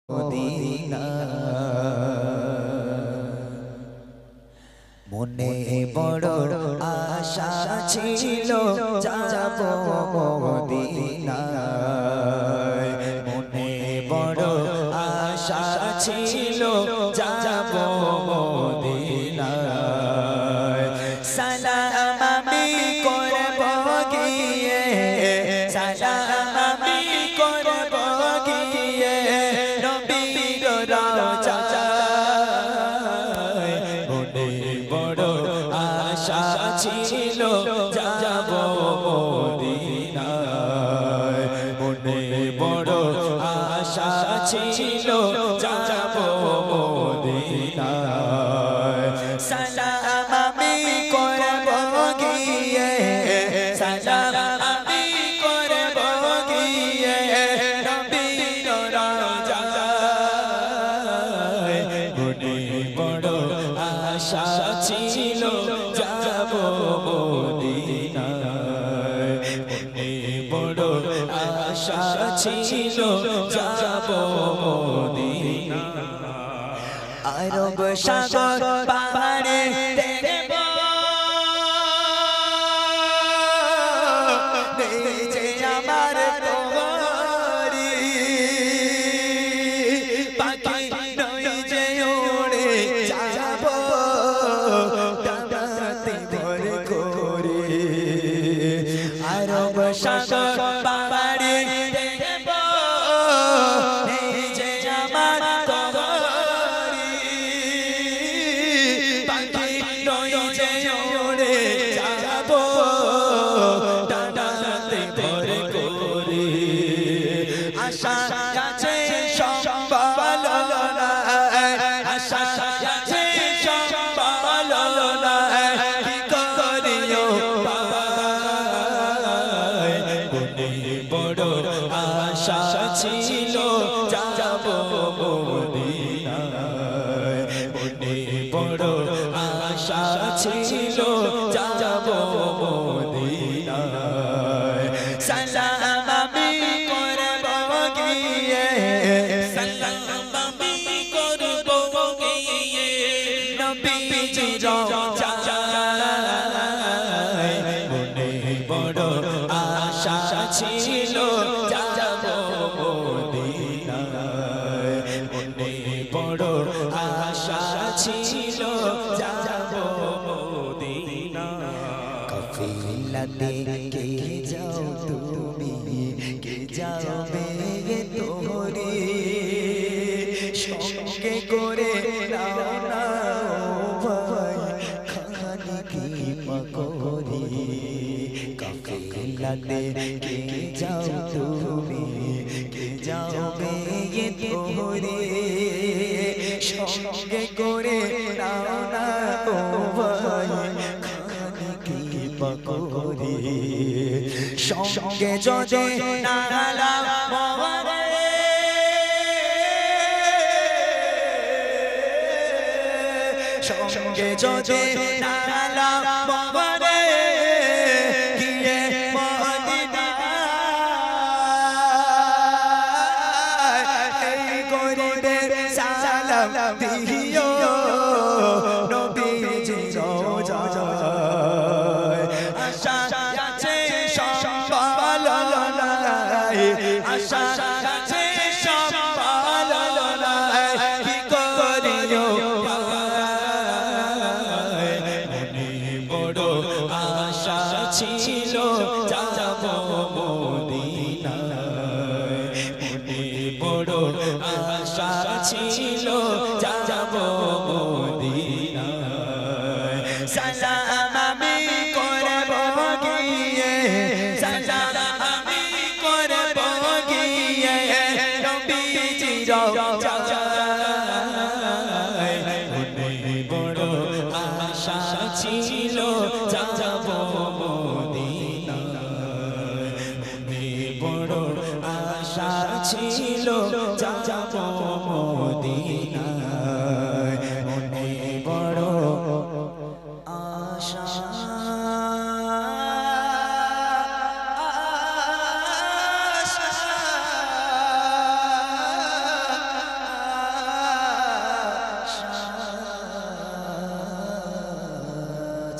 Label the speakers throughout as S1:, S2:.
S1: Medina মনে বড় আশা ছিল যাব মদিনা মনে বড় আশা ছিল যাব মদিনা সালাম আমি করব গিয়ে সালাম আমি করব গিয়ে নবীর রওজায় মনে বড় আশা ছিল যাব মদিনায় মনে বড় আশা ছিল যাব মদিনায় সালাম আমি করব গিয়ে সালাম আমি করব গিয়ে নবীর রওজায় মনে বড় আশা ছিল যাব মদিনায় মনে বড় আশা ছিল যাব মদিনায় আরব সাগর পাহাড়ে দেখব যে আমার তোমারি পাখি নই যে উড়ে যাব ডানাতে ভর করে আরব সাগর পাহাড়ে দেখব যে আমার তোমারি পাখি নই যে উড়ে যাব ডানাতে ভর করে আশা আছে সম্বল নাই আশা আছে সম্বল নাই কি করিও পায় মনে বড় আশা ছিল যাব মদিনায় মনে বড় আশা ছিল যাব মদিনায় সালাম আমি করব গিয়ে সালাম আমি করব গিয়ে নবীজির রওজায় মনে বড় আশা ছিল যাব মদিনায় মনে বড় আশা ছিল যাব মদিনায় কাফিলাতে কে যাও তুমি কে যাবে তোরে সঙ্গে করে নাও না ভাই খানি কি মকরি কাফিলাতে কে যাও তুমি কে যাবে তোরে সঙ্গে করে নাও না ভাই খানি কি মকরি সঙ্গে যদি না মরে সঙ্গে যদি না মরে গিয়ে মদিনায় এই গরিবের সালাম দিও নবীজির রওজায় আশা আছে সম্বল নাই আশা আছে সম্বল নাই কি করিও মনে বড় আশা ছিল যাব মদিনায় মনে বড় আশা ছিল যাব মদিনায় সালাম আমি করব গিয়ে সালাম আমি করব গিয়ে নবীজির রওজায় মনে বড় আশা ছিল যাব মদিনায় মনে বড় আশা ছিল যাব মদিনায় মনে বড় আশা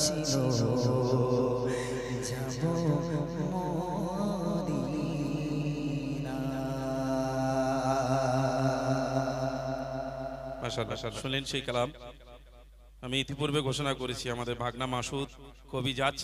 S1: ছিল যাব মদিনা।
S2: মাশাআল্লাহ, শুনলেন সেই কালাম। আমি ইতিপূর্বে ঘোষণা করেছি আমাদের ভাগনা মাসুদ কবি যাচ্ছে।